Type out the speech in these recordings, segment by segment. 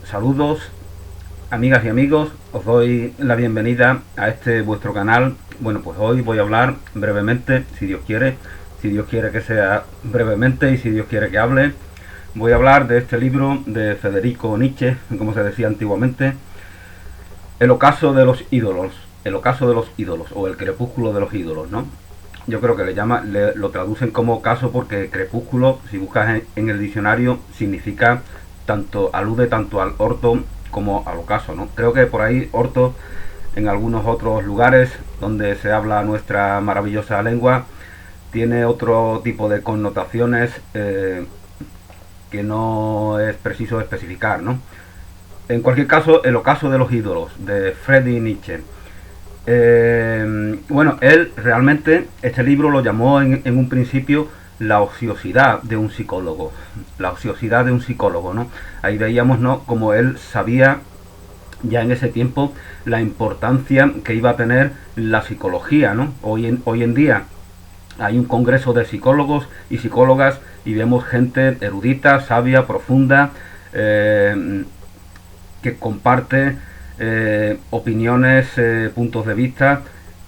Saludos, amigas y amigos, os doy la bienvenida a este vuestro canal. Bueno, pues hoy voy a hablar brevemente, si Dios quiere que sea brevemente y si Dios quiere que hable. Voy a hablar de este libro de Federico Nietzsche, como se decía antiguamente, El ocaso de los ídolos, o el crepúsculo de los ídolos, ¿no? Yo creo que lo traducen como ocaso porque crepúsculo, si buscas en el diccionario, significa alude tanto al orto como al ocaso, ¿no? Creo que por ahí orto, en algunos otros lugares donde se habla nuestra maravillosa lengua, tiene otro tipo de connotaciones que no es preciso especificar, ¿no? En cualquier caso, el ocaso de los ídolos, de Friedrich Nietzsche. Bueno, él realmente, este libro lo llamó en un principio la ociosidad de un psicólogo. La ociosidad de un psicólogo, ¿no? Ahí veíamos, ¿no?, como él sabía ya en ese tiempo la importancia que iba a tener la psicología, ¿no? Hoy en día hay un congreso de psicólogos y psicólogas y vemos gente erudita, sabia, profunda, que comparte opiniones, puntos de vista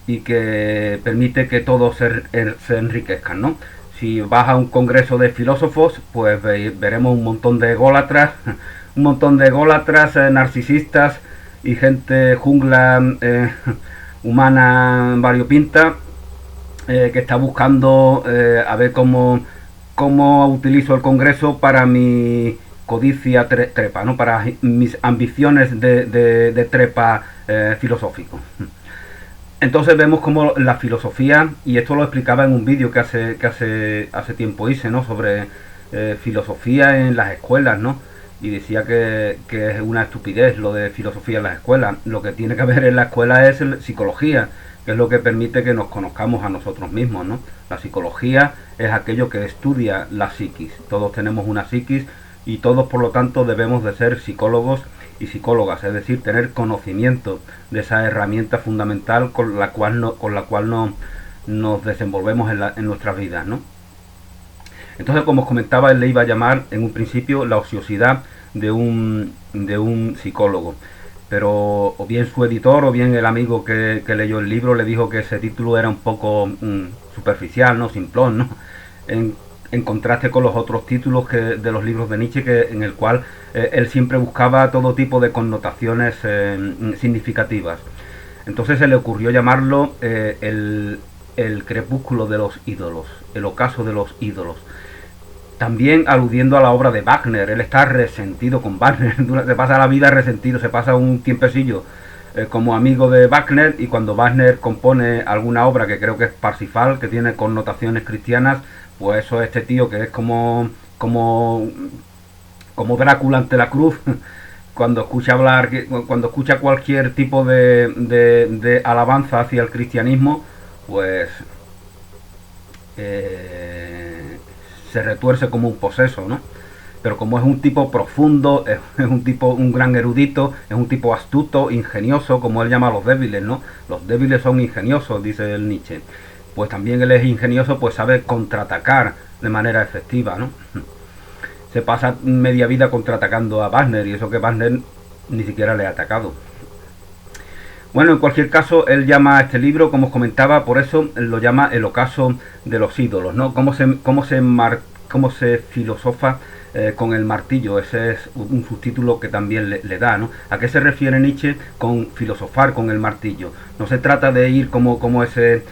y que permite que todos se enriquezcan, ¿no? Si vas a un congreso de filósofos, pues veremos un montón de ególatras, narcisistas y gente jungla humana variopinta, que está buscando a ver cómo utilizo el Congreso para mi codicia trepa, ¿no? Para mis ambiciones de trepa filosófico. Entonces vemos como la filosofía, y esto lo explicaba en un vídeo que hace tiempo hice, ¿no?, sobre filosofía en las escuelas, ¿no? Y decía que es una estupidez lo de filosofía en las escuelas. Lo que tiene que haber en la escuela es psicología, que es lo que permite que nos conozcamos a nosotros mismos, ¿no? La psicología es aquello que estudia la psiquis. Todos tenemos una psiquis y todos, por lo tanto, debemos de ser psicólogos y psicólogas, es decir, tener conocimiento de esa herramienta fundamental con la cual nos desenvolvemos en nuestras vidas, ¿no? Entonces, como os comentaba, él le iba a llamar en un principio la ociosidad de un psicólogo. Pero o bien su editor o bien el amigo que leyó el libro le dijo que ese título era un poco superficial, ¿no?, simplón, ¿no? En contraste con los otros títulos de los libros de Nietzsche, en el cual él siempre buscaba todo tipo de connotaciones significativas. Entonces se le ocurrió llamarlo el crepúsculo de los ídolos, el ocaso de los ídolos. También aludiendo a la obra de Wagner. Él está resentido con Wagner, se pasa la vida resentido, se pasa un tiempecillo como amigo de Wagner, y cuando Wagner compone alguna obra, que creo que es Parsifal, que tiene connotaciones cristianas, pues eso es este tío que es como Drácula ante la cruz. Cuando escucha cualquier tipo de alabanza hacia el cristianismo, pues se retuerce como un poseso, ¿no? Pero como es un tipo profundo, es un gran erudito, es un tipo astuto, ingenioso, como él llama a los débiles, ¿no? Los débiles son ingeniosos, dice el Nietzsche. Pues también él es ingenioso, pues sabe contraatacar de manera efectiva, ¿no? Se pasa media vida contraatacando a Wagner, y eso que Wagner ni siquiera le ha atacado. Bueno, en cualquier caso, él llama a este libro, como os comentaba, por eso lo llama el ocaso de los ídolos, ¿no? Cómo se filosofa con el martillo. Ese es un subtítulo que también le da, ¿no? ¿A qué se refiere Nietzsche con filosofar con el martillo? No se trata de ir como ese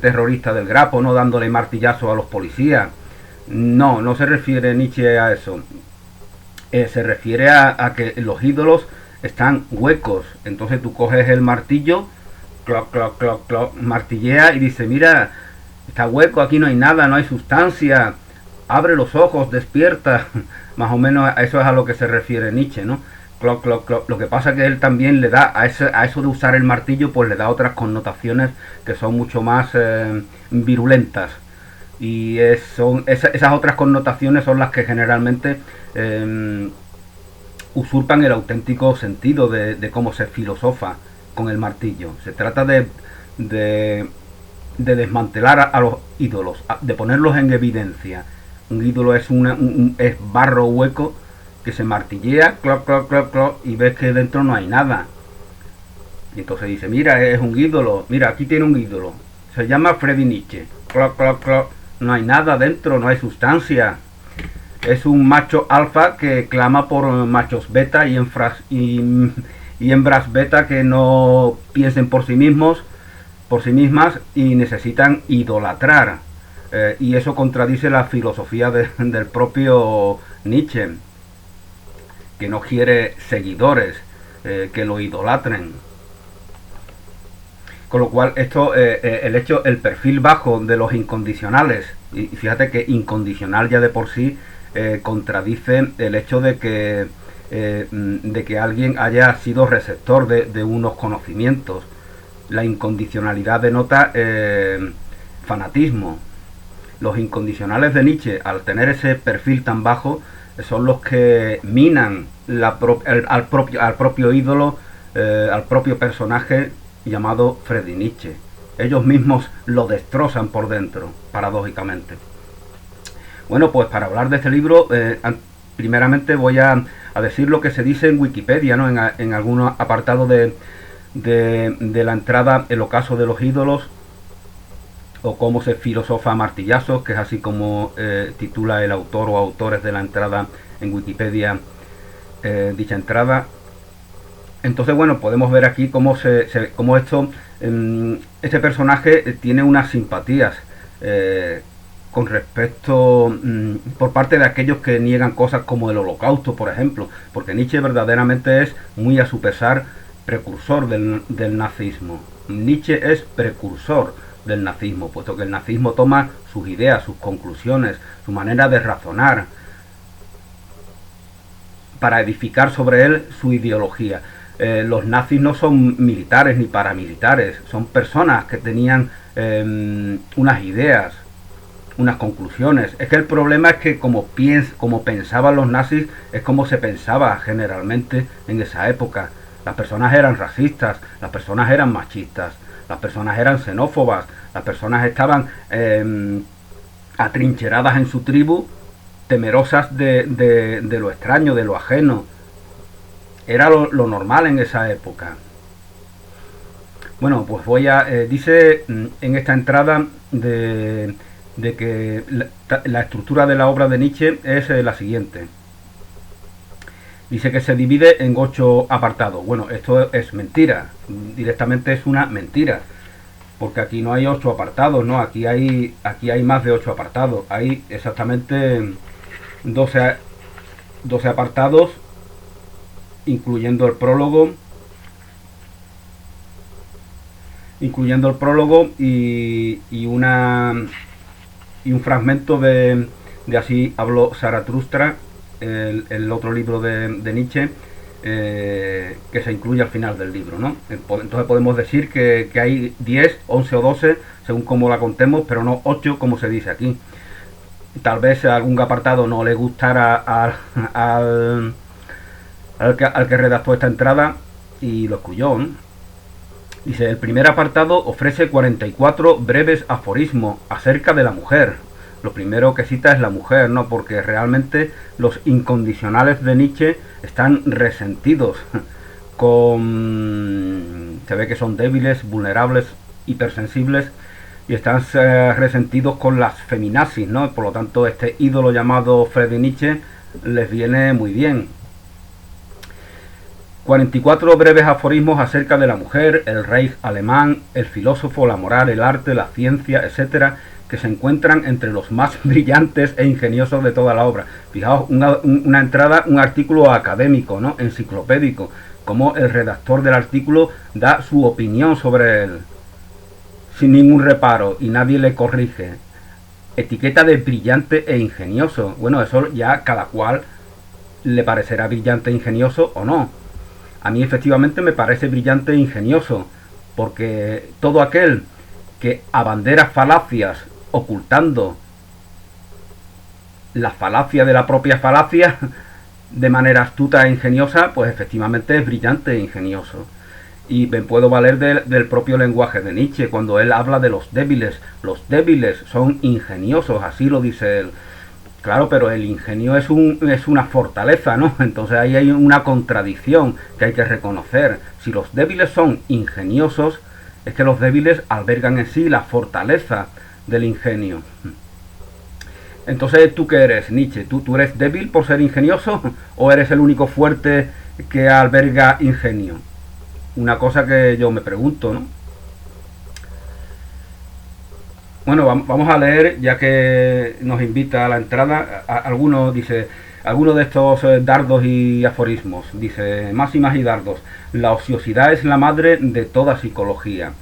terrorista del Grapo, ¿no?, dándole martillazos a los policías. No se refiere Nietzsche a eso. Se refiere a que los ídolos están huecos. Entonces tú coges el martillo, cloc, cloc, cloc, cloc, martillea y dice: mira, está hueco, aquí no hay nada, no hay sustancia, abre los ojos, despierta. Más o menos a eso es a lo que se refiere Nietzsche, ¿no? Cloc, cloc, cloc. Lo que pasa es que él también le da a eso de usar el martillo, pues le da otras connotaciones que son mucho más virulentas. Y esas otras connotaciones son las que generalmente usurpan el auténtico sentido de cómo se filosofa con el martillo. Se trata de desmantelar a los ídolos, de ponerlos en evidencia. Un ídolo es barro hueco que se martillea, cloc, cloc, cloc, cloc, y ves que dentro no hay nada. Y entonces dice, mira, es un ídolo, mira, aquí tiene un ídolo. Se llama Friedrich Nietzsche. Cloc, cloc, cloc. No hay nada dentro, no hay sustancia. Es un macho alfa que clama por machos beta y hembras beta que no piensen por sí mismos, por sí mismas, y necesitan idolatrar. Y eso contradice la filosofía del propio Nietzsche, que no quiere seguidores que lo idolatren. Con lo cual, esto, el perfil bajo de los incondicionales, y fíjate que incondicional ya de por sí contradice el hecho de que alguien haya sido receptor de unos conocimientos. La incondicionalidad denota fanatismo. Los incondicionales de Nietzsche, al tener ese perfil tan bajo, son los que minan al propio ídolo, al propio personaje llamado Friedrich Nietzsche. Ellos mismos lo destrozan por dentro, paradójicamente. Bueno, pues para hablar de este libro, primeramente voy a decir lo que se dice en Wikipedia, ¿no? En algunos apartados de la entrada, el ocaso de los ídolos, o cómo se filosofa a martillazos, que es así como titula el autor o autores de la entrada en Wikipedia, dicha entrada. Entonces, bueno, podemos ver aquí cómo este personaje tiene unas simpatías con respecto por parte de aquellos que niegan cosas como el Holocausto, por ejemplo, porque Nietzsche verdaderamente es, muy a su pesar, precursor del nazismo. Nietzsche es precursor del nazismo, puesto que el nazismo toma sus ideas, sus conclusiones, su manera de razonar, para edificar sobre él su ideología. Los nazis no son militares ni paramilitares, son personas que tenían unas ideas, unas conclusiones. Es que el problema es que como pensaban los nazis, es como se pensaba generalmente en esa época. Las personas eran racistas, las personas eran machistas, las personas eran xenófobas, las personas estaban atrincheradas en su tribu, temerosas de lo extraño, de lo ajeno. Era lo normal en esa época. Bueno, pues dice en esta entrada de que la estructura de la obra de Nietzsche es la siguiente. Dice que se divide en 8 apartados. Bueno, esto es mentira. Directamente es una mentira. Porque aquí no hay 8 apartados, ¿no? Aquí hay más de 8 apartados. Hay exactamente 12 apartados, incluyendo el prólogo y un fragmento de Así habló Zaratustra, el otro libro de Nietzsche, que se incluye al final del libro, ¿no? Entonces podemos decir que hay 10, 11 o 12, según como la contemos, pero no 8 como se dice aquí. Tal vez algún apartado no le gustara al que redactó esta entrada y lo excluyó, ¿no? Dice, el primer apartado ofrece 44 breves aforismos acerca de la mujer. Lo primero que cita es la mujer, ¿no? Porque realmente los incondicionales de Nietzsche están resentidos se ve que son débiles, vulnerables, hipersensibles, y están resentidos con las feminazis, ¿no? Por lo tanto, este ídolo llamado Friedrich Nietzsche les viene muy bien. 44 breves aforismos acerca de la mujer, el Reich alemán, el filósofo, la moral, el arte, la ciencia, etcétera, que se encuentran entre los más brillantes e ingeniosos de toda la obra. Fijaos, una entrada, un artículo académico, ¿no? Enciclopédico, como el redactor del artículo da su opinión sobre él, sin ningún reparo, y nadie le corrige. Etiqueta de brillante e ingenioso. Bueno, eso ya cada cual le parecerá brillante e ingenioso o no. A mí efectivamente me parece brillante e ingenioso, porque todo aquel que abandera falacias ocultando la falacia de la propia falacia de manera astuta e ingeniosa, pues efectivamente es brillante e ingenioso. Y me puedo valer del propio lenguaje de Nietzsche cuando él habla de los débiles. Los débiles son ingeniosos, así lo dice él. Claro, pero el ingenio es una fortaleza, ¿no? Entonces ahí hay una contradicción que hay que reconocer. Si los débiles son ingeniosos, es que los débiles albergan en sí la fortaleza del ingenio. Entonces, ¿tú qué eres, Nietzsche? ¿Tú eres débil por ser ingenioso o eres el único fuerte que alberga ingenio? Una cosa que yo me pregunto, ¿no? Bueno, vamos a leer, ya que nos invita a la entrada, algunos, dice, algunos de estos dardos y aforismos. Dice, máximas y dardos. La ociosidad es la madre de toda psicología.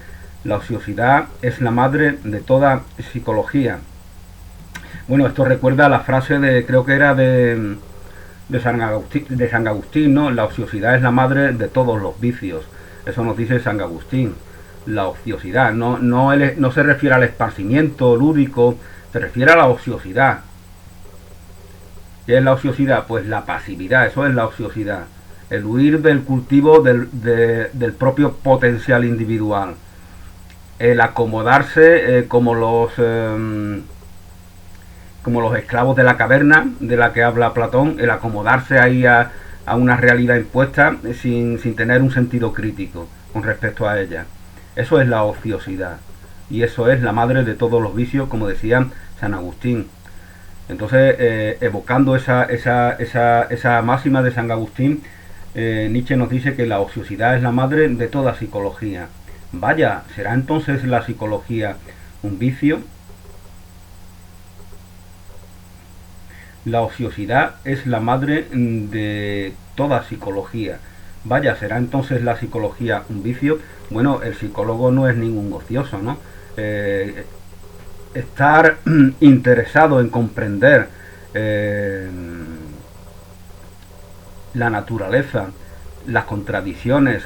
La ociosidad es la madre de toda psicología. Bueno, esto recuerda a la frase de, creo que era de San Agustín, ¿no? La ociosidad es la madre de todos los vicios. Eso nos dice San Agustín. La ociosidad, no se refiere al esparcimiento lúdico, se refiere a la ociosidad. ¿Qué es la ociosidad? Pues la pasividad, eso es la ociosidad. El huir del cultivo del propio potencial individual. El acomodarse como los esclavos de la caverna de la que habla Platón, el acomodarse ahí a una realidad impuesta sin tener un sentido crítico con respecto a ella. Eso es la ociosidad y eso es la madre de todos los vicios, como decía San Agustín. Entonces, evocando esa máxima de San Agustín, Nietzsche nos dice que la ociosidad es la madre de toda psicología. Vaya, ¿será entonces la psicología un vicio? La ociosidad es la madre de toda psicología. Vaya, ¿será entonces la psicología un vicio? Bueno, el psicólogo no es ningún ocioso, ¿no? Estar interesado en comprender la naturaleza, las contradicciones,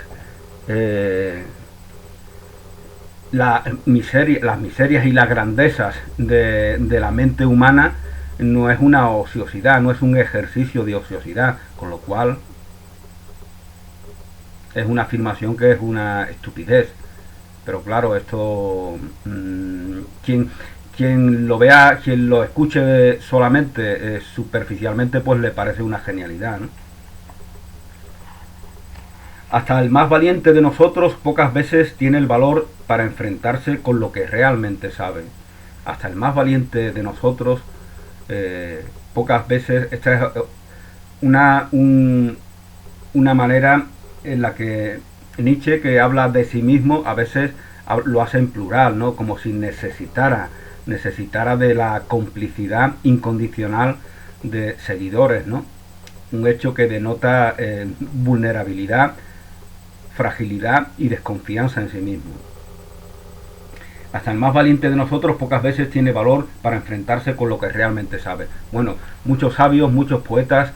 las miserias y las grandezas de la mente humana no es una ociosidad, no es un ejercicio de ociosidad, con lo cual es una afirmación que es una estupidez. Pero claro, esto quien lo vea, quien lo escuche solamente superficialmente, pues le parece una genialidad, ¿no? Hasta el más valiente de nosotros pocas veces tiene el valor para enfrentarse con lo que realmente sabe. Hasta el más valiente de nosotros pocas veces, esta es una manera en la que Nietzsche, que habla de sí mismo, a veces lo hace en plural, ¿no? Como si necesitara de la complicidad incondicional de seguidores, ¿no? Un hecho que denota vulnerabilidad, fragilidad y desconfianza en sí mismo. Hasta el más valiente de nosotros pocas veces tiene valor para enfrentarse con lo que realmente sabe. Bueno, muchos sabios, muchos poetas,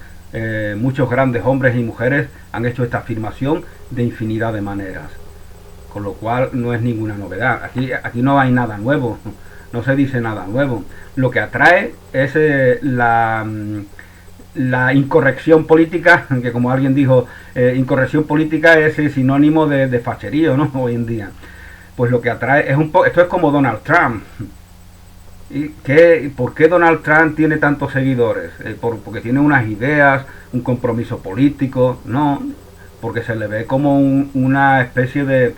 muchos grandes hombres y mujeres han hecho esta afirmación de infinidad de maneras. Con lo cual no es ninguna novedad. Aquí no hay nada nuevo, no se dice nada nuevo. Lo que atrae es la incorrección política, que como alguien dijo, incorrección política es sinónimo de facherío, ¿no? Hoy en día. Pues lo que atrae es esto es como Donald Trump. ¿Por qué Donald Trump tiene tantos seguidores? ¿Porque tiene unas ideas, un compromiso político? No, porque se le ve como una especie de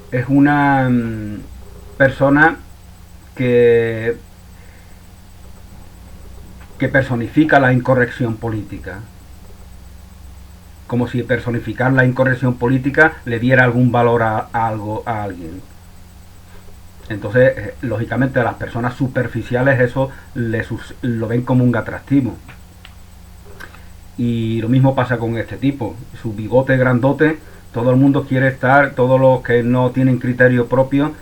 es una persona que personifica la incorrección política, como si personificar la incorrección política le diera algún valor a alguien. Entonces, lógicamente, a las personas superficiales eso lo ven como un atractivo. Y lo mismo pasa con este tipo. Su bigote grandote, todo el mundo quiere estar, todos los que no tienen criterio propio,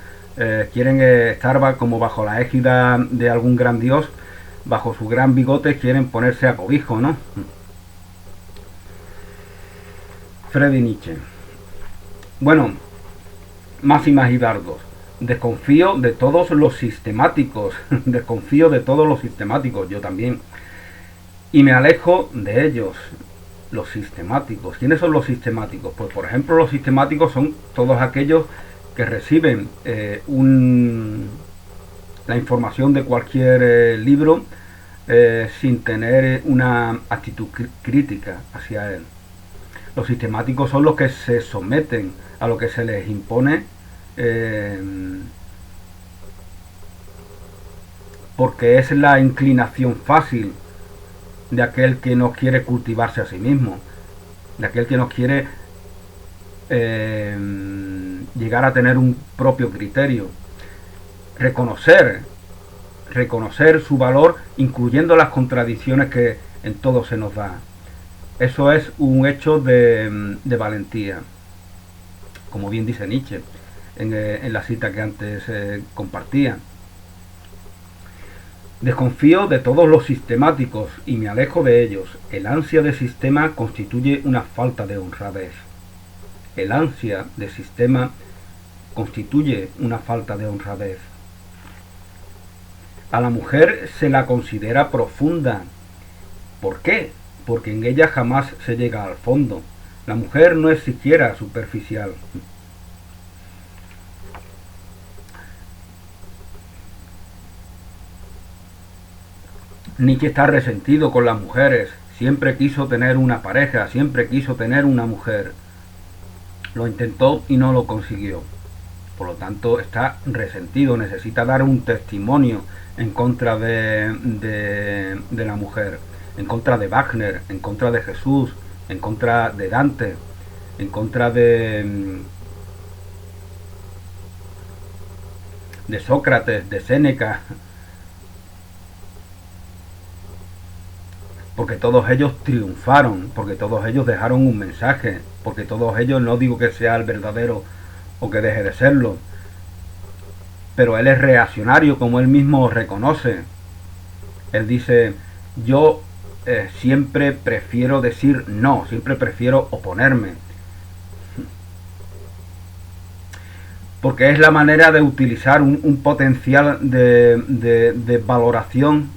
quieren estar como bajo la égida de algún gran dios, bajo su gran bigote quieren ponerse a cobijo, ¿no? Friedrich Nietzsche. Bueno, máximas y dardos. Desconfío de todos los sistemáticos, desconfío de todos los sistemáticos, yo también, y me alejo de ellos. Los sistemáticos. ¿Quiénes son los sistemáticos? Pues por ejemplo los sistemáticos son todos aquellos que reciben la información de cualquier libro sin tener una actitud crítica hacia él. Los sistemáticos son los que se someten a lo que se les impone porque es la inclinación fácil de aquel que no quiere cultivarse a sí mismo, de aquel que no quiere llegar a tener un propio criterio, reconocer su valor, incluyendo las contradicciones que en todo se nos da. Eso es un hecho de valentía, como bien dice Nietzsche en la cita que antes compartía. Desconfío de todos los sistemáticos y me alejo de ellos. El ansia de sistema constituye una falta de honradez. El ansia de sistema constituye una falta de honradez. A la mujer se la considera profunda. ¿Por qué? Porque en ella jamás se llega al fondo. La mujer no es siquiera superficial. Nietzsche está resentido con las mujeres. Siempre quiso tener una pareja, siempre quiso tener una mujer. Lo intentó y no lo consiguió. Por lo tanto, está resentido, necesita dar un testimonio en contra de la mujer, en contra de Wagner, en contra de Jesús, en contra de Dante, en contra de Sócrates, de Séneca, porque todos ellos triunfaron, porque todos ellos dejaron un mensaje, porque todos ellos, no digo que sea el verdadero o que deje de serlo, pero él es reaccionario, como él mismo reconoce. Él dice, yo siempre prefiero decir no, siempre prefiero oponerme, porque es la manera de utilizar un potencial de valoración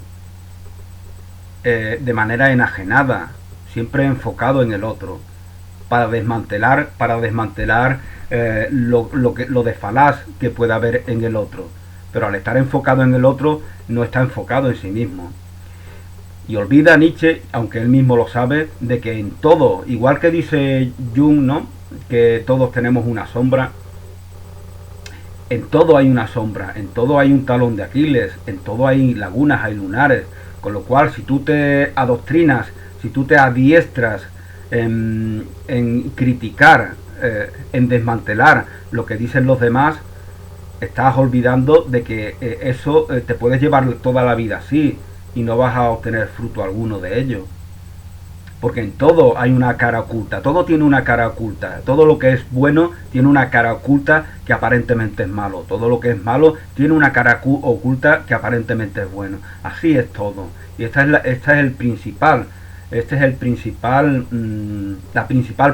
de manera enajenada, siempre enfocado en el otro, para desmantelar lo de falaz que pueda haber en el otro. Pero al estar enfocado en el otro, no está enfocado en sí mismo. Y olvida Nietzsche, aunque él mismo lo sabe, de que en todo, igual que dice Jung, ¿no?, que todos tenemos una sombra, en todo hay una sombra, en todo hay un talón de Aquiles, en todo hay lagunas, hay lunares. Con lo cual, si tú te adoctrinas, si tú te adiestras en criticar, en desmantelar lo que dicen los demás, estás olvidando de que eso te puedes llevar toda la vida así y no vas a obtener fruto alguno de ello. Porque en todo hay una cara oculta, todo tiene una cara oculta, todo lo que es bueno tiene una cara oculta que aparentemente es malo, todo lo que es malo tiene una cara oculta que aparentemente es bueno. Así es todo. Y esta es la principal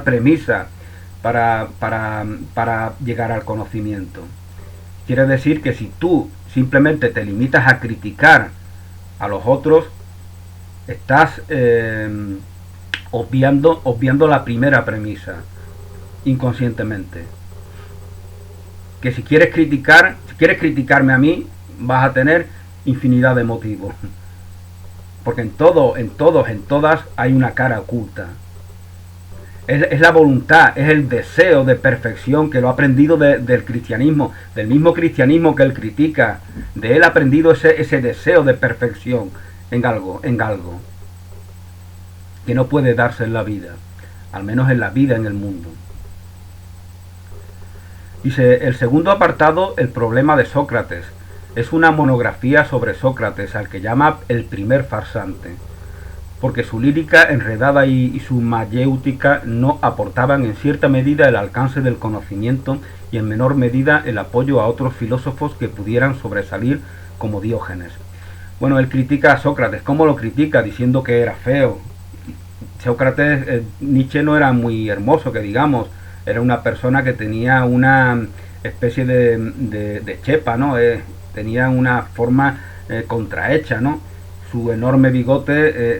premisa para llegar al conocimiento. Quiere decir que si tú simplemente te limitas a criticar a los otros, estás obviando la primera premisa inconscientemente. Que si quieres criticarme a mí, vas a tener infinidad de motivos. Porque en todos, en todas hay una cara oculta. Es la voluntad, es el deseo de perfección que lo ha aprendido del cristianismo, del mismo cristianismo que él critica. De él ha aprendido ese deseo de perfección en algo, que no puede darse en la vida, al menos en la vida en el mundo. Dice, el segundo apartado, el problema de Sócrates. Es una monografía sobre Sócrates, al que llama el primer farsante, porque su lírica enredada y su mayéutica no aportaban en cierta medida el alcance del conocimiento y en menor medida el apoyo a otros filósofos que pudieran sobresalir como Diógenes. Bueno, él critica a Sócrates. ¿Cómo lo critica? Diciendo que era feo. Sócrates, Nietzsche no era muy hermoso, que digamos, era una persona que tenía una especie de chepa, ¿no? Tenía una forma contrahecha, ¿no? su enorme bigote,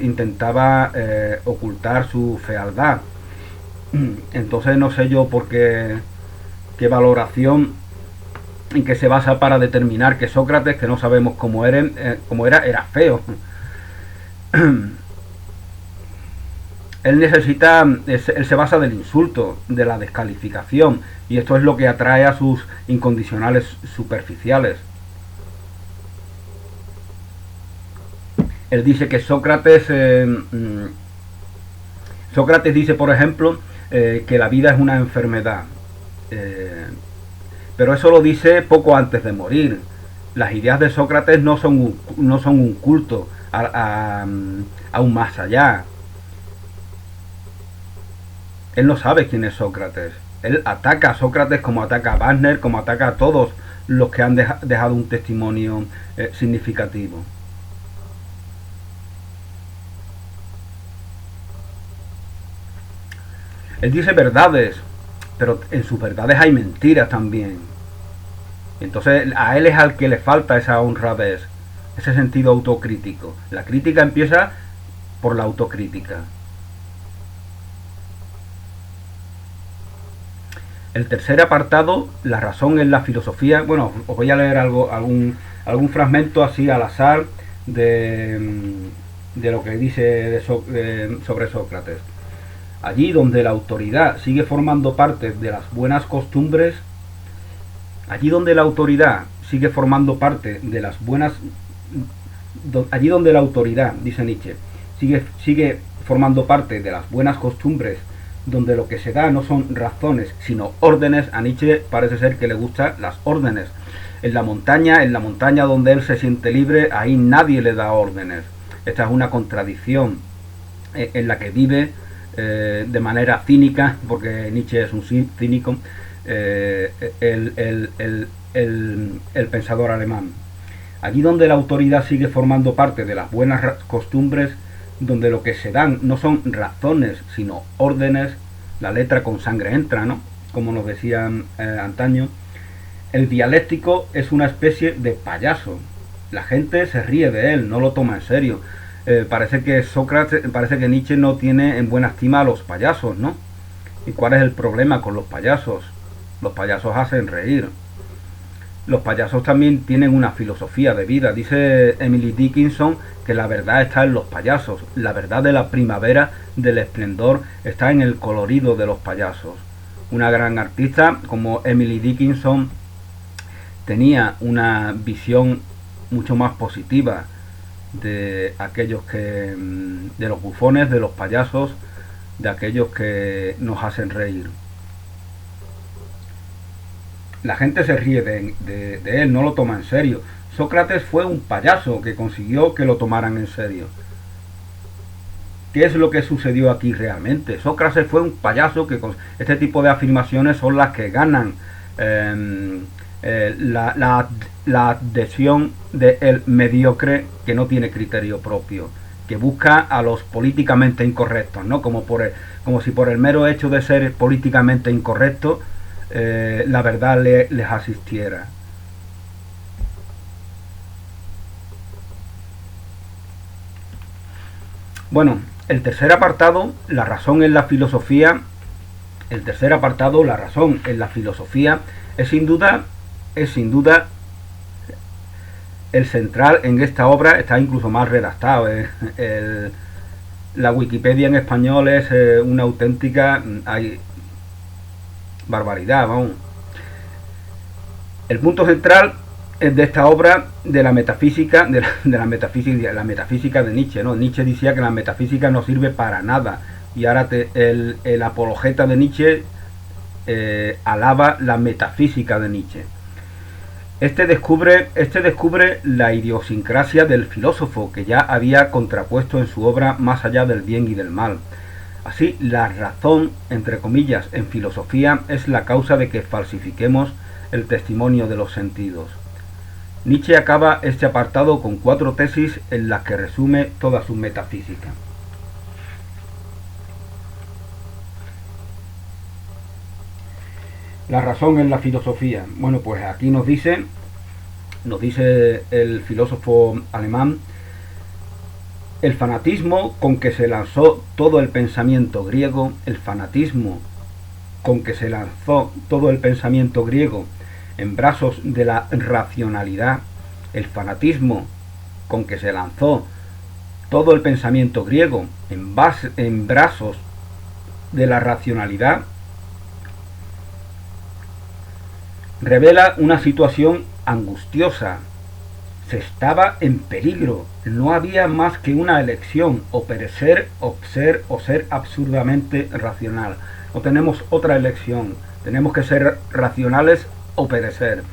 intentaba ocultar su fealdad. Entonces no sé yo por qué valoración en que se basa para determinar que Sócrates, que no sabemos cómo era feo. Él se basa del insulto, de la descalificación, y esto es lo que atrae a sus incondicionales superficiales. Él dice que Sócrates dice, por ejemplo, que la vida es una enfermedad. Pero eso lo dice poco antes de morir. Las ideas de Sócrates no son un culto a un más allá. Él no sabe quién es Sócrates. Él ataca a Sócrates como ataca a Wagner, como ataca a todos los que han dejado un testimonio significativo. Él dice verdades, pero en sus verdades hay mentiras también. Entonces a él es al que le falta esa honradez, ese sentido autocrítico. La crítica empieza por la autocrítica. El tercer apartado, la razón en la filosofía. Bueno, os voy a leer algún fragmento así al azar de lo que dice sobre Sócrates. Allí donde la autoridad sigue formando parte de las buenas costumbres, allí donde la autoridad sigue formando parte de las buenas, allí donde la autoridad, dice Nietzsche, sigue formando parte de las buenas costumbres, donde lo que se da no son razones, sino órdenes. A Nietzsche parece ser que le gustan las órdenes. En la montaña donde él se siente libre, ahí nadie le da órdenes. Esta es una contradicción en la que vive de manera cínica, porque Nietzsche es un cínico, el pensador alemán. Allí donde la autoridad sigue formando parte de las buenas costumbres, donde lo que se dan no son razones, sino órdenes, la letra con sangre entra, ¿no? Como nos decían antaño. El dialéctico es una especie de payaso. La gente se ríe de él, no lo toma en serio. Parece que Nietzsche no tiene en buena estima a los payasos, ¿no? ¿Y cuál es el problema con los payasos? Los payasos hacen reír. Los payasos también tienen una filosofía de vida. Dice Emily Dickinson que la verdad está en los payasos. La verdad de la primavera, del esplendor, está en el colorido de los payasos. Una gran artista como Emily Dickinson tenía una visión mucho más positiva de aquellos de los bufones, de los payasos, de aquellos que nos hacen reír. La gente se ríe de él, no lo toma en serio. Sócrates fue un payaso que consiguió que lo tomaran en serio. ¿Qué es lo que sucedió aquí realmente? Sócrates fue un payaso que este tipo de afirmaciones son las que ganan la adhesión del mediocre que no tiene criterio propio, que busca a los políticamente incorrectos, ¿no? Como si por el mero hecho de ser políticamente incorrecto la verdad les asistiera. Bueno, el tercer apartado, la razón en la filosofía. El tercer apartado, la razón en la filosofía, es sin duda el central en esta obra. Está incluso más redactado. La Wikipedia en español es una auténtica barbaridad, vamos. El punto central de esta obra de la metafísica, la metafísica de Nietzsche, ¿no? Nietzsche decía que la metafísica no sirve para nada, y ahora el apologeta de Nietzsche alaba la metafísica de Nietzsche. Este descubre la idiosincrasia del filósofo, que ya había contrapuesto en su obra Más allá del bien y del mal. Así, la razón, entre comillas, en filosofía es la causa de que falsifiquemos el testimonio de los sentidos. Nietzsche acaba este apartado con 4 tesis en las que resume toda su metafísica. La razón en la filosofía. Bueno, pues aquí nos dice Nos dice el filósofo alemán: el fanatismo con que se lanzó todo el pensamiento griego, el fanatismo con que se lanzó todo el pensamiento griego en brazos de la racionalidad, el fanatismo con que se lanzó todo el pensamiento griego en brazos de la racionalidad, revela una situación angustiosa. Se estaba en peligro, no había más que una elección: o perecer, o ser absurdamente racional. No tenemos otra elección, tenemos que ser racionales o perecer.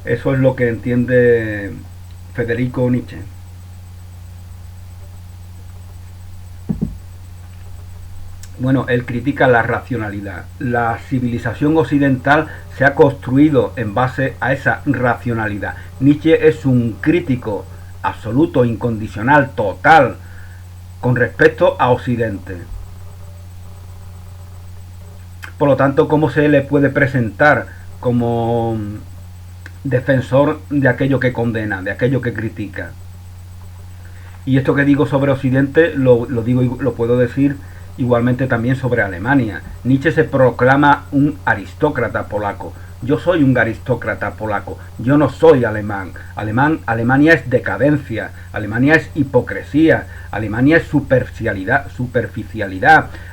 Eso es lo que entiende Federico Nietzsche. Bueno, él critica la racionalidad. La civilización occidental se ha construido en base a esa racionalidad. Nietzsche es un crítico absoluto, incondicional, total, con respecto a Occidente. Por lo tanto, ¿cómo se le puede presentar como defensor de aquello que condena, de aquello que critica? Y esto que digo sobre Occidente lo puedo decir igualmente también sobre Alemania. Nietzsche se proclama un aristócrata polaco. Yo soy un aristócrata polaco, yo no soy alemán. Alemania es decadencia, Alemania es hipocresía, Alemania es superficialidad,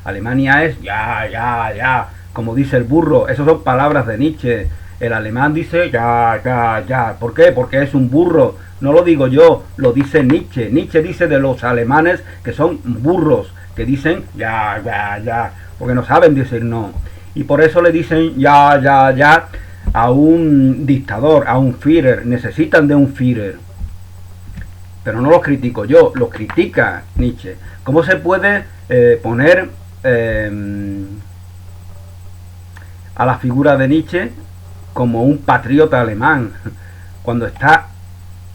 Alemania es ya, como dice el burro. Esas son palabras de Nietzsche. El alemán dice ya. ¿Por qué? Porque es un burro. No lo digo yo, lo dice Nietzsche. Nietzsche dice de los alemanes que son burros, que dicen ya, porque no saben decir no. Y por eso le dicen ya a un dictador, a un Führer. Necesitan de un Führer. Pero no los critico yo, los critica Nietzsche. ¿Cómo se puede poner a la figura de Nietzsche como un patriota alemán cuando está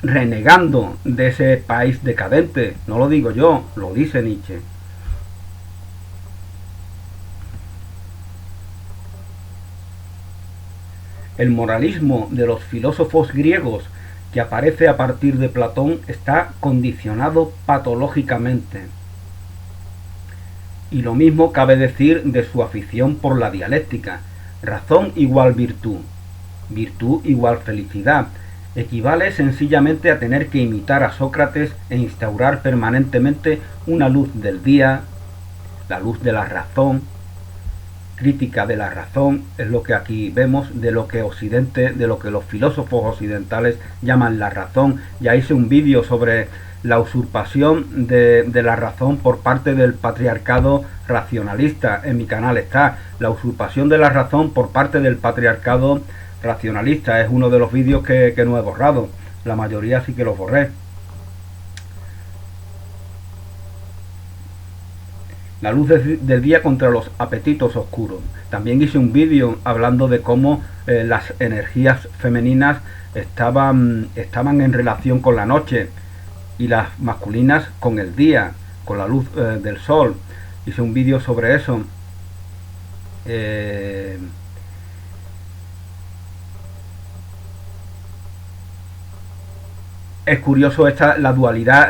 renegando de ese país decadente? No lo digo yo, lo dice Nietzsche. El moralismo de los filósofos griegos, que aparece a partir de Platón, está condicionado patológicamente. Y lo mismo cabe decir de su afición por la dialéctica. Razón igual virtud, virtud igual felicidad. Equivale sencillamente a tener que imitar a Sócrates e instaurar permanentemente una luz del día, la luz de la razón. Crítica de la razón es lo que aquí vemos, de lo que Occidente, de lo que los filósofos occidentales llaman la razón. Ya hice un vídeo sobre la usurpación de la razón por parte del patriarcado racionalista. En mi canal está la usurpación de la razón por parte del patriarcado racionalista. Es uno de los vídeos que no he borrado, la mayoría sí que los borré. La luz del día contra los apetitos oscuros. También hice un vídeo hablando de cómo las energías femeninas estaban en relación con la noche y las masculinas con el día, con la luz del sol. Hice un vídeo sobre eso. Es curioso la dualidad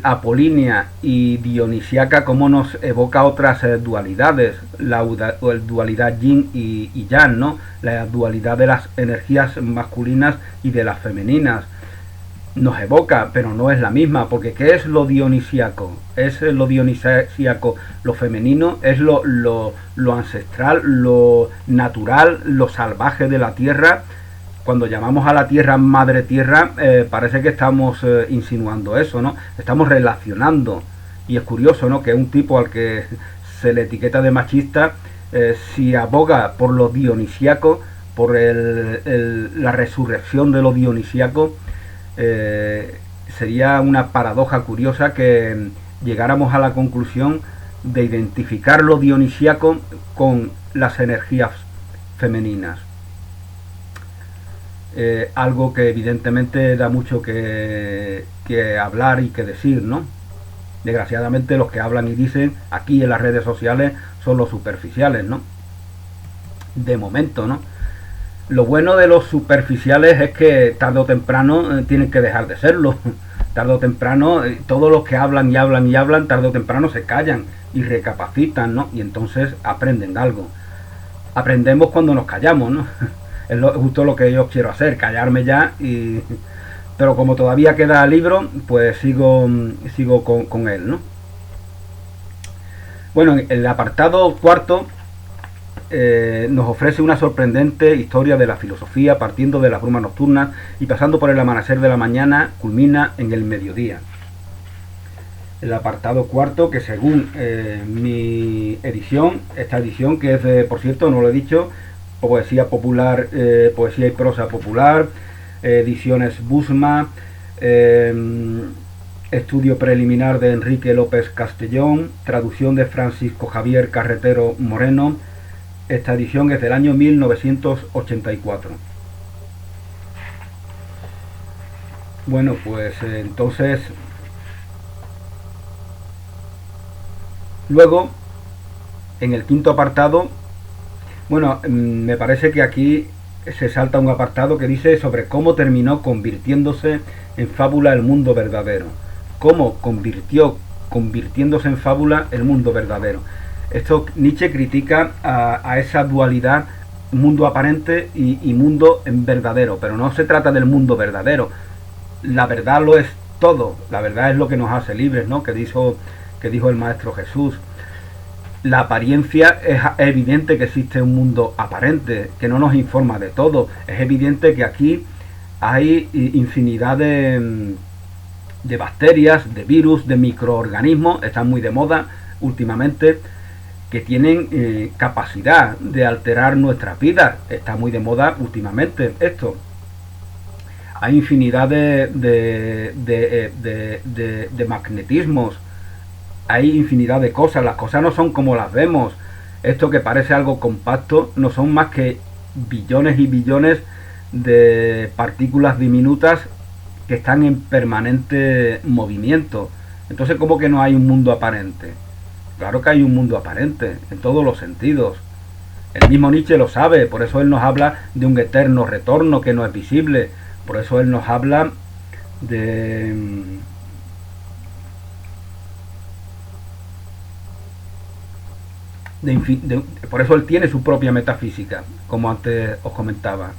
apolínea y dionisiaca, como nos evoca otras dualidades, la dualidad yin y yang, ¿no? La dualidad de las energías masculinas y de las femeninas. Nos evoca, pero no es la misma, porque ¿qué es lo dionisiaco? Es lo dionisiaco, lo femenino, es lo ancestral, lo natural, lo salvaje de la tierra. Cuando llamamos a la tierra madre tierra, parece que estamos insinuando eso, ¿no? Estamos relacionando. Y es curioso, ¿no?, que un tipo al que se le etiqueta de machista, si aboga por lo dionisiaco, por la resurrección de lo dionisiaco, sería una paradoja curiosa que llegáramos a la conclusión de identificar lo dionisiaco con las energías femeninas. Algo que evidentemente da mucho que hablar y que decir, ¿no? Desgraciadamente los que hablan y dicen aquí en las redes sociales son los superficiales, ¿no? De momento, ¿no? Lo bueno de los superficiales es que tarde o temprano tienen que dejar de serlo. Tarde o temprano, todos los que hablan y hablan y hablan, tarde o temprano se callan y recapacitan, ¿no? Y entonces aprenden algo. Aprendemos cuando nos callamos, ¿no? Es justo lo que yo quiero hacer, callarme ya y... Pero como todavía queda libro, pues sigo con él, ¿no? Bueno, en el apartado cuarto nos ofrece una sorprendente historia de la filosofía partiendo de las brumas nocturnas y pasando por el amanecer de la mañana, culmina en el mediodía. El apartado cuarto, que según mi edición, esta edición que es de, por cierto, no lo he dicho, poesía popular, poesía y prosa popular, ediciones Busma, estudio preliminar de Enrique López Castellón, traducción de Francisco Javier Carretero Moreno. Esta edición es del año 1984. Bueno, pues entonces, luego, en el quinto apartado, bueno, me parece que aquí se salta un apartado que dice sobre cómo terminó convirtiéndose en fábula el mundo verdadero. Cómo convirtiéndose en fábula el mundo verdadero. Esto Nietzsche critica a esa dualidad mundo aparente y mundo verdadero, pero no se trata del mundo verdadero. La verdad lo es todo, la verdad es lo que nos hace libres, ¿no? Que dijo el Maestro Jesús. La apariencia es evidente que existe un mundo aparente, que no nos informa de todo. Es evidente que aquí hay infinidad de bacterias, de virus, de microorganismos, están muy de moda últimamente, que tienen capacidad de alterar nuestras vidas. Está muy de moda últimamente esto. Hay infinidad de magnetismos, hay infinidad de cosas, las cosas no son como las vemos. Esto que parece algo compacto no son más que billones y billones de partículas diminutas que están en permanente movimiento. Entonces, ¿cómo que no hay un mundo aparente? Claro que hay un mundo aparente, en todos los sentidos. El mismo Nietzsche lo sabe, por eso él nos habla de un eterno retorno que no es visible. Por eso él nos habla por eso él tiene su propia metafísica, como antes os comentaba.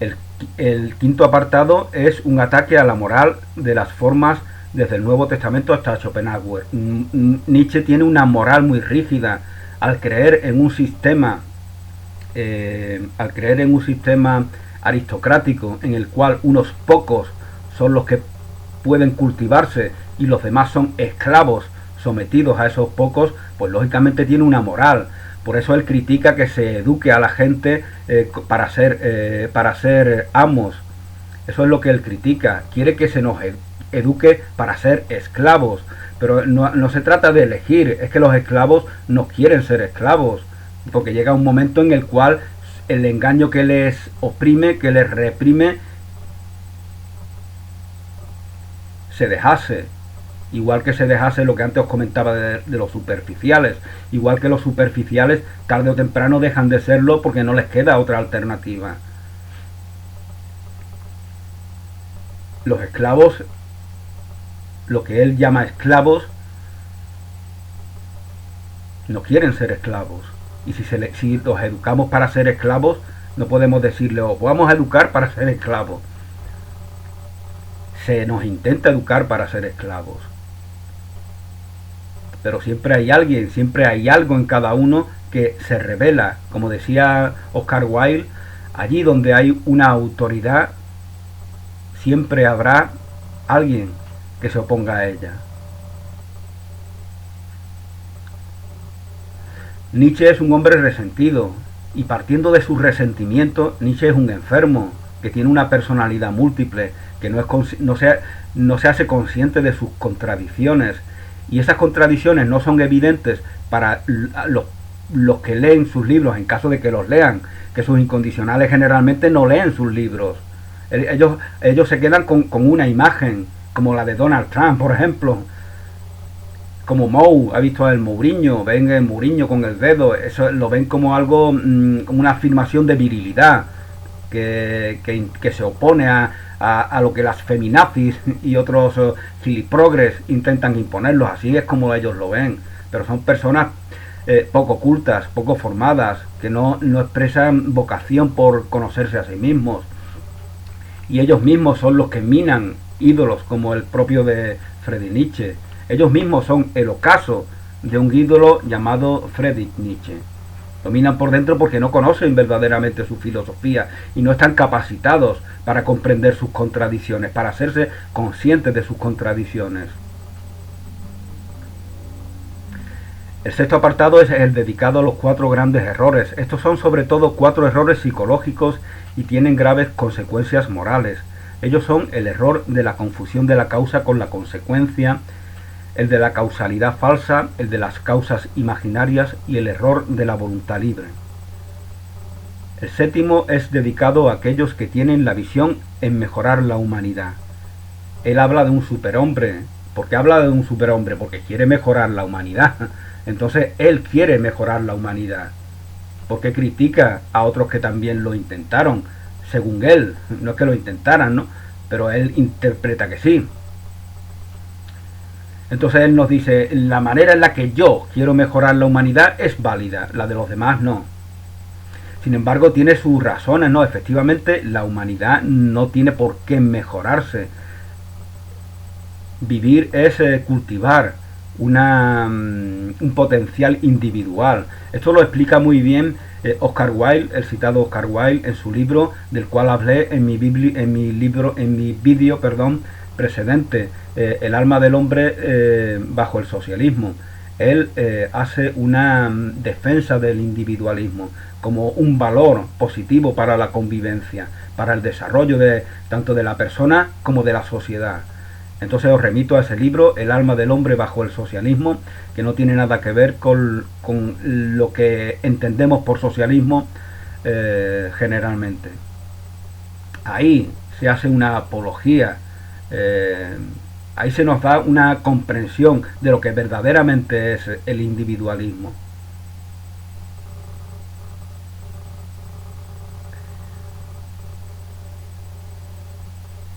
El, el quinto apartado es un ataque a la moral de las formas desde el Nuevo Testamento hasta Schopenhauer. Nietzsche tiene una moral muy rígida al creer en un sistema aristocrático en el cual unos pocos son los que pueden cultivarse y los demás son esclavos sometidos a esos pocos, pues lógicamente tiene una moral. Por eso él critica que se eduque a la gente para ser amos. Eso es lo que él critica. Quiere que se nos eduque para ser esclavos. Pero no se trata de elegir, es que los esclavos no quieren ser esclavos. Porque llega un momento en el cual el engaño que les oprime, que les reprime, se dejase. Igual que se dejase lo que antes os comentaba de los superficiales. Igual que los superficiales tarde o temprano dejan de serlo porque no les queda otra alternativa. Los esclavos, lo que él llama esclavos, no quieren ser esclavos. Y si los educamos para ser esclavos, no podemos decirle, os vamos a educar para ser esclavos. Se nos intenta educar para ser esclavos. Pero siempre hay alguien, siempre hay algo en cada uno que se revela. Como decía Oscar Wilde, allí donde hay una autoridad, siempre habrá alguien que se oponga a ella. Nietzsche es un hombre resentido, y partiendo de su resentimiento, Nietzsche es un enfermo, que tiene una personalidad múltiple, que no se hace consciente de sus contradicciones, y esas contradicciones no son evidentes para los que leen sus libros, en caso de que los lean, que sus incondicionales generalmente no leen sus libros. Ellos se quedan con una imagen, como la de Donald Trump, por ejemplo, como Mou, ha visto el Mourinho, ven el Mourinho con el dedo, eso lo ven como algo, como una afirmación de virilidad, que se opone a lo que las feminazis y otros giliprogres intentan imponerlos. Así es como ellos lo ven, pero son personas poco cultas, poco formadas, que no expresan vocación por conocerse a sí mismos, y ellos mismos son los que minan ídolos como el propio de Friedrich Nietzsche. Ellos mismos son el ocaso de un ídolo llamado Friedrich Nietzsche. Lo minan por dentro porque no conocen verdaderamente su filosofía y no están capacitados para comprender sus contradicciones, para hacerse conscientes de sus contradicciones. El sexto apartado es el dedicado a los 4 grandes errores. Estos son sobre todo 4 errores psicológicos y tienen graves consecuencias morales. Ellos son el error de la confusión de la causa con la consecuencia, el de la causalidad falsa, el de las causas imaginarias y el error de la voluntad libre. El séptimo es dedicado a aquellos que tienen la visión en mejorar la humanidad. Él habla de un superhombre. ¿Por qué habla de un superhombre? Porque quiere mejorar la humanidad. Entonces él quiere mejorar la humanidad. Porque critica a otros que también lo intentaron. Según él, no es que lo intentaran, ¿no? Pero él interpreta que sí. Entonces él nos dice, la manera en la que yo quiero mejorar la humanidad es válida, la de los demás no. Sin embargo, tiene sus razones, ¿no? Efectivamente, la humanidad no tiene por qué mejorarse. Vivir es cultivar un potencial individual. Esto lo explica muy bien Oscar Wilde, el citado Oscar Wilde, en su libro, del cual hablé en mi vídeo precedente, El alma del hombre bajo el socialismo. Él hace una defensa del individualismo como un valor positivo para la convivencia, para el desarrollo tanto de la persona como de la sociedad. Entonces os remito a ese libro, El alma del hombre bajo el socialismo, que no tiene nada que ver con lo que entendemos por socialismo generalmente. Ahí se hace una apología, ahí se nos da una comprensión de lo que verdaderamente es el individualismo.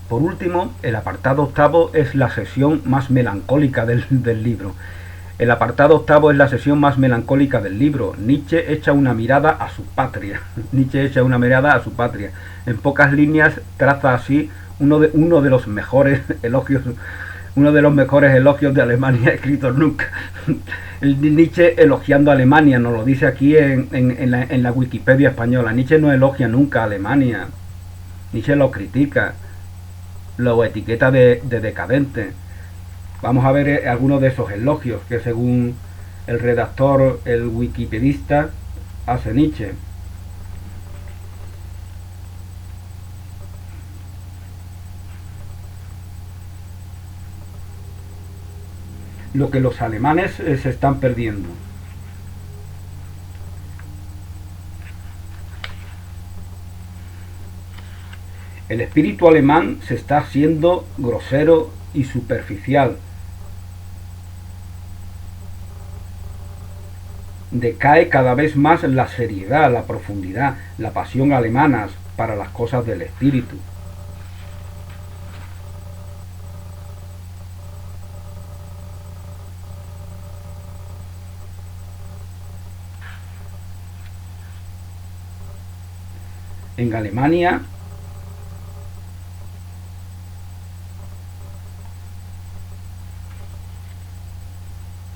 Por último, el apartado octavo es la sesión más melancólica del libro. El apartado octavo es la sesión más melancólica del libro. Nietzsche echa una mirada a su patria. Nietzsche echa una mirada a su patria. En pocas líneas traza así uno de los mejores elogios de Alemania escritos nunca. Nietzsche elogiando a Alemania, nos lo dice aquí en la Wikipedia española. Nietzsche no elogia nunca a Alemania. Nietzsche lo critica, lo etiqueta de decadente. Vamos a ver algunos de esos elogios que según el redactor, el wikipedista, hace Nietzsche. Lo que los alemanes se están perdiendo. El espíritu alemán se está haciendo grosero y superficial. Decae cada vez más la seriedad, la profundidad, la pasión alemanas para las cosas del espíritu. En Alemania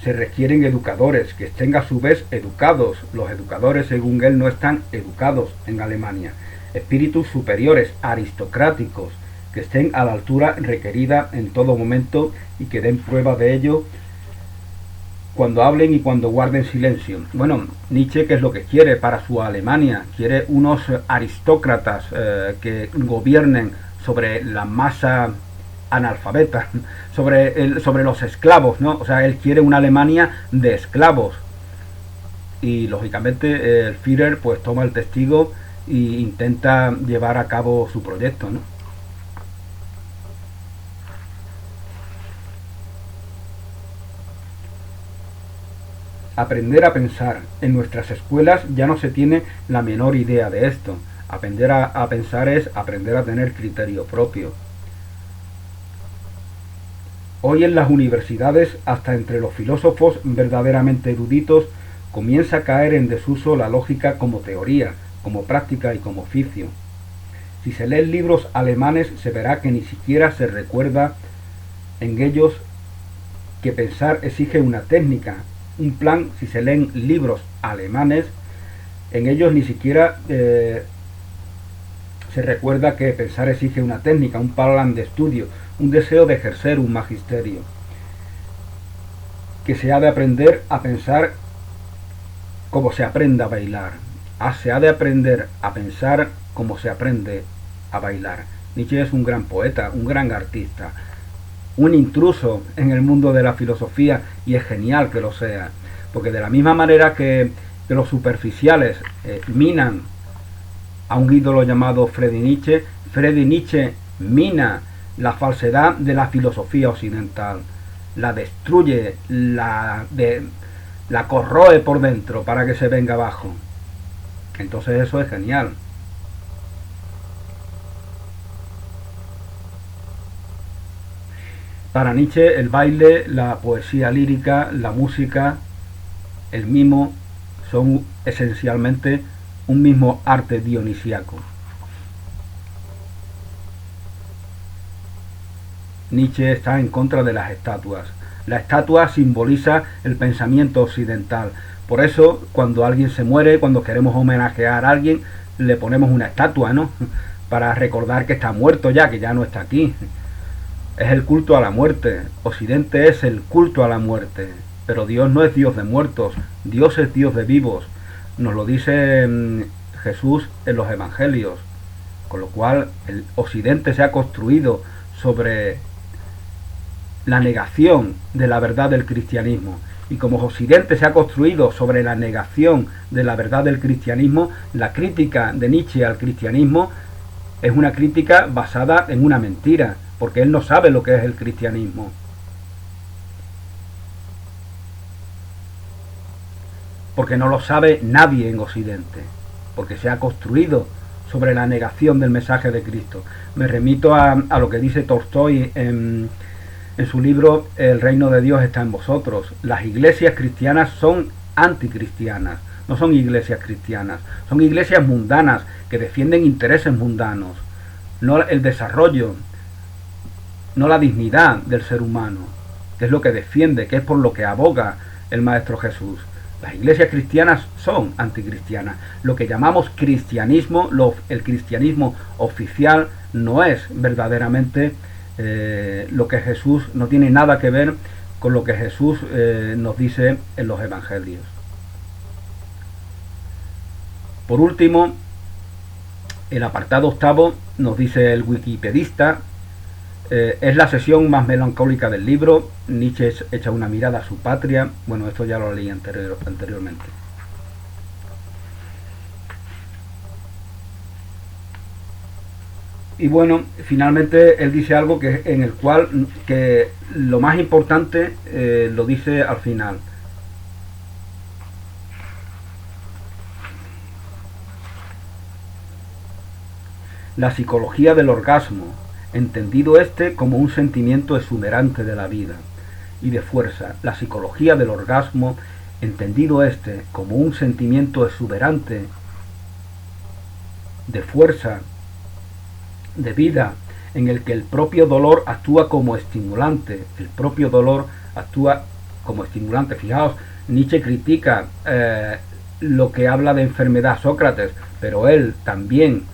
se requieren educadores que estén a su vez educados. Los educadores, según él, no están educados en Alemania. Espíritus superiores, aristocráticos, que estén a la altura requerida en todo momento y que den prueba de ello cuando hablen y cuando guarden silencio. Bueno, Nietzsche, ¿qué es lo que quiere para su Alemania? Quiere unos aristócratas que gobiernen sobre la masa analfabeta, sobre los esclavos, ¿no? O sea, él quiere una Alemania de esclavos. Y lógicamente el Führer pues toma el testigo e intenta llevar a cabo su proyecto, ¿no? aprender a pensar. En nuestras escuelas ya no se tiene la menor idea de esto. Aprender a pensar es aprender a tener criterio propio. Hoy en las universidades, hasta entre los filósofos verdaderamente eruditos, comienza a caer en desuso la lógica como teoría, como práctica y como oficio. Si se leen libros alemanes, se verá que ni siquiera se recuerda en ellos que pensar exige una técnica, un plan. Si se leen libros alemanes, en ellos ni siquiera se recuerda que pensar exige una técnica, un plan de estudio, un deseo de ejercer un magisterio, que se ha de aprender a pensar como se aprende a bailar. Se ha de aprender a pensar como se aprende a bailar. Nietzsche es un gran poeta, un gran artista, un intruso en el mundo de la filosofía, y es genial que lo sea, porque de la misma manera que los superficiales minan a un ídolo llamado Friedrich Nietzsche mina la falsedad de la filosofía occidental, la destruye, la corroe por dentro para que se venga abajo. Entonces eso es genial. Para Nietzsche el baile, la poesía lírica, la música, el mimo son esencialmente un mismo arte dionisíaco. Nietzsche está en contra de las estatuas. La estatua simboliza el pensamiento occidental. Por eso, cuando alguien se muere, cuando queremos homenajear a alguien, le ponemos una estatua, ¿no? Para recordar que está muerto ya, que ya no está aquí. Es el culto a la muerte. Occidente es el culto a la muerte. Pero Dios no es Dios de muertos, Dios es Dios de vivos. Nos lo dice Jesús en los evangelios. Con lo cual, el Occidente se ha construido sobre la negación de la verdad del cristianismo. Y como Occidente se ha construido sobre la negación de la verdad del cristianismo, la crítica de Nietzsche al cristianismo es una crítica basada en una mentira, porque él no sabe lo que es el cristianismo. Porque no lo sabe nadie en Occidente, porque se ha construido sobre la negación del mensaje de Cristo. Me remito a lo que dice Tolstoy en su libro El reino de Dios está en vosotros. Las iglesias cristianas son anticristianas, no son iglesias cristianas, son iglesias mundanas que defienden intereses mundanos, no el desarrollo, no la dignidad del ser humano, que es lo que defiende, que es por lo que aboga el Maestro Jesús. Las iglesias cristianas son anticristianas. Lo que llamamos cristianismo, el cristianismo oficial, no es verdaderamente lo que Jesús, no tiene nada que ver con lo que Jesús nos dice en los evangelios. Por último, el apartado octavo nos dice el wikipedista, es la sesión más melancólica del libro. Nietzsche echa una mirada a su patria. Bueno, esto ya lo leí anteriormente. Y bueno, finalmente él dice algo en el cual que lo más importante lo dice al final. La psicología del orgasmo, entendido como un sentimiento exuberante de la vida y de fuerza. La psicología del orgasmo, entendido como un sentimiento exuberante de fuerza, de vida, en el que el propio dolor actúa como estimulante. El propio dolor actúa como estimulante. Fijaos, Nietzsche critica lo que habla de enfermedad Sócrates, pero él también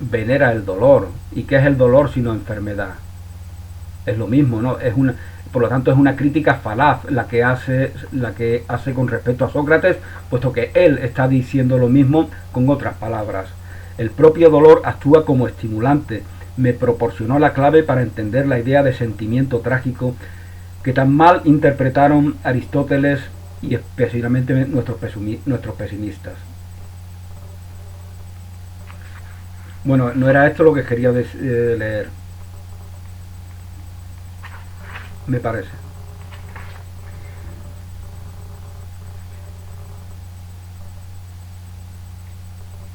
venera el dolor. ¿Y qué es el dolor sino enfermedad? Es lo mismo, ¿no? Por lo tanto es una crítica falaz la que hace con respecto a Sócrates, puesto que él está diciendo lo mismo con otras palabras. El propio dolor actúa como estimulante. Me proporcionó la clave para entender la idea de sentimiento trágico que tan mal interpretaron Aristóteles y especialmente nuestros pesimistas. Bueno, no era esto lo que quería leer, me parece.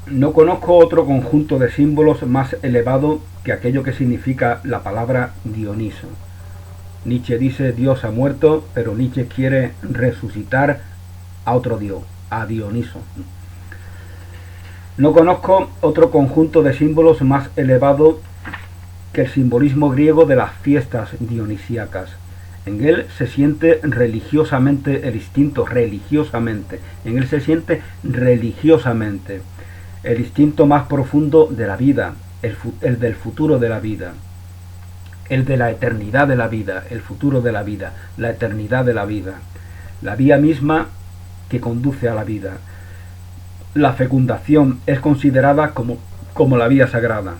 No conozco otro conjunto de símbolos más elevado que aquello que significa la palabra Dioniso. Nietzsche dice Dios ha muerto, pero Nietzsche quiere resucitar a otro Dios, a Dioniso. No conozco otro conjunto de símbolos más elevado que el simbolismo griego de las fiestas dionisíacas. En él se siente religiosamente el instinto, religiosamente. En él se siente religiosamente el instinto más profundo de la vida, el del futuro de la vida, el de la eternidad de la vida, el futuro de la vida, la eternidad de la vida, la vía misma que conduce a la vida. La fecundación es considerada como la vía sagrada.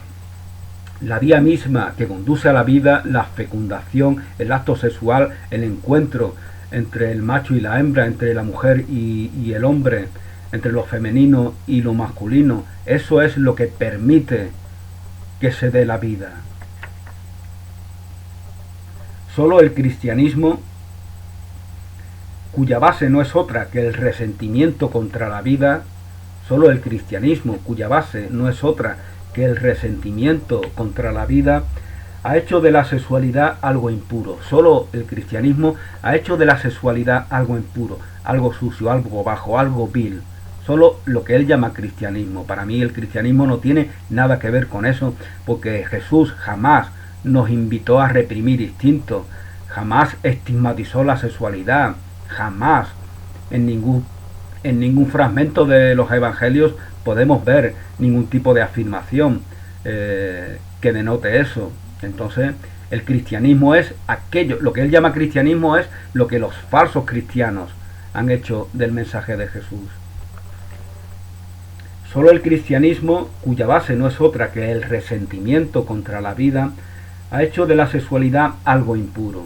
La vía misma que conduce a la vida, la fecundación, el acto sexual, el encuentro entre el macho y la hembra, entre la mujer y el hombre, entre lo femenino y lo masculino, eso es lo que permite que se dé la vida. Solo el cristianismo, cuya base no es otra que el resentimiento contra la vida, solo el cristianismo, cuya base no es otra que el resentimiento contra la vida, ha hecho de la sexualidad algo impuro. Solo el cristianismo ha hecho de la sexualidad algo impuro, algo sucio, algo bajo, algo vil. Solo lo que él llama cristianismo. Para mí el cristianismo no tiene nada que ver con eso, porque Jesús jamás nos invitó a reprimir instintos, jamás estigmatizó la sexualidad, jamás en ningún fragmento de los evangelios podemos ver ningún tipo de afirmación que denote eso. Entonces el cristianismo es aquello, lo que él llama cristianismo es lo que los falsos cristianos han hecho del mensaje de Jesús. Solo el cristianismo, cuya base no es otra que el resentimiento contra la vida, ha hecho de la sexualidad algo impuro.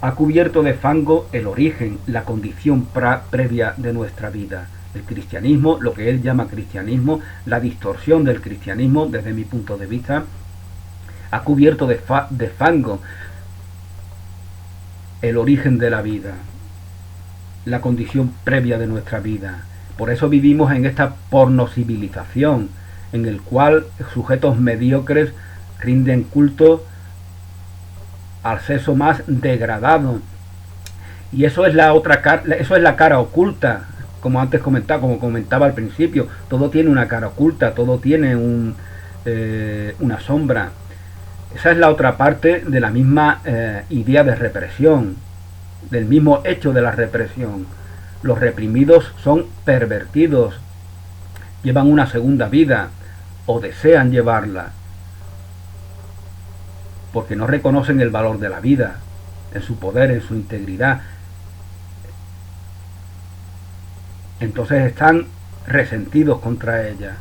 Ha cubierto de fango el origen, la condición previa de nuestra vida. El cristianismo, lo que él llama cristianismo, la distorsión del cristianismo, desde mi punto de vista, ha cubierto de fango el origen de la vida, la condición previa de nuestra vida. Por eso vivimos en esta pornocivilización, en el cual sujetos mediocres rinden culto al sexo más degradado. Y eso es la otra cara, eso es la cara oculta, como antes comentaba, como comentaba al principio. Todo tiene una cara oculta, todo tiene una sombra. Esa es la otra parte de la misma idea de represión, del mismo hecho de la represión. Los reprimidos son pervertidos, llevan una segunda vida o desean llevarla, porque no reconocen el valor de la vida, en su poder, en su integridad. Entonces están resentidos contra ella.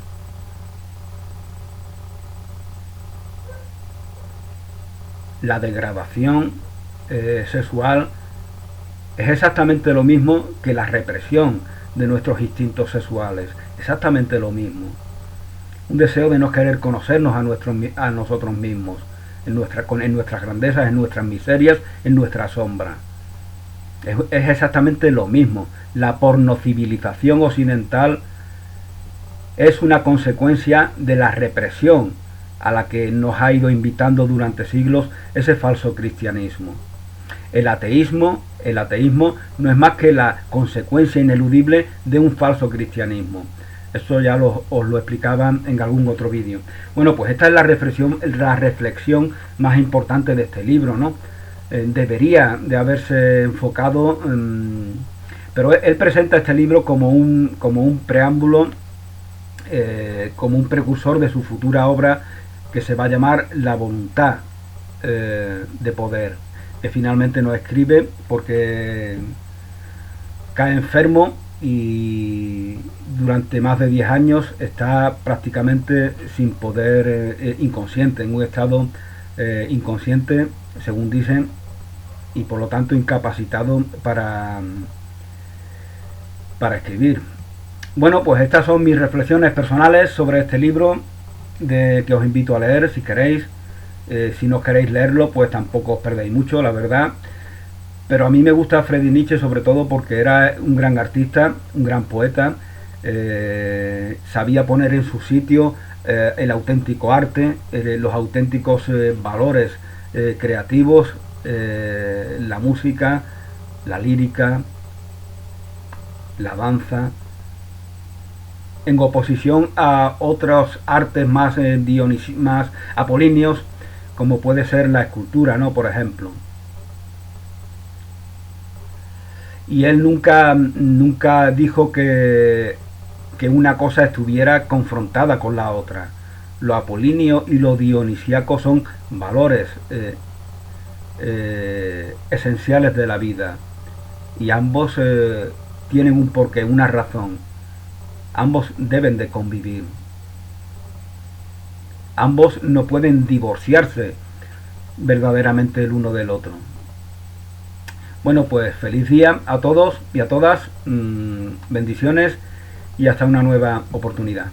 La degradación sexual es exactamente lo mismo que la represión de nuestros instintos sexuales, exactamente lo mismo. Un deseo de no querer conocernos a nosotros mismos, en nuestras grandezas, en nuestras miserias, en nuestra sombra. Es exactamente lo mismo. La pornocivilización occidental es una consecuencia de la represión a la que nos ha ido invitando durante siglos ese falso cristianismo. El ateísmo no es más que la consecuencia ineludible de un falso cristianismo. Esto ya os lo explicaba en algún otro vídeo. Bueno, pues esta es la reflexión más importante de este libro, ¿no? Debería de haberse enfocado, pero él presenta este libro como un preámbulo, como un precursor de su futura obra que se va a llamar La voluntad de poder, que finalmente no escribe porque cae enfermo y durante más de 10 años está prácticamente sin poder, inconsciente, en un estado inconsciente, según dicen, y por lo tanto incapacitado para escribir. Bueno, pues estas son mis reflexiones personales sobre este libro, que os invito a leer si queréis. Si no queréis leerlo, pues tampoco os perdéis mucho, la verdad. Pero a mí me gusta Friedrich Nietzsche sobre todo porque era un gran artista, un gran poeta, sabía poner en su sitio el auténtico arte, los auténticos valores creativos, la música, la lírica, la danza, en oposición a otros artes más, más apolíneos, como puede ser la escultura, ¿no? Por ejemplo. Y él nunca dijo que una cosa estuviera confrontada con la otra. Lo apolíneo y lo dionisíaco son valores esenciales de la vida, y ambos tienen un porqué, una razón. Ambos deben de convivir. Ambos no pueden divorciarse verdaderamente el uno del otro. Bueno, pues feliz día a todos y a todas, bendiciones y hasta una nueva oportunidad.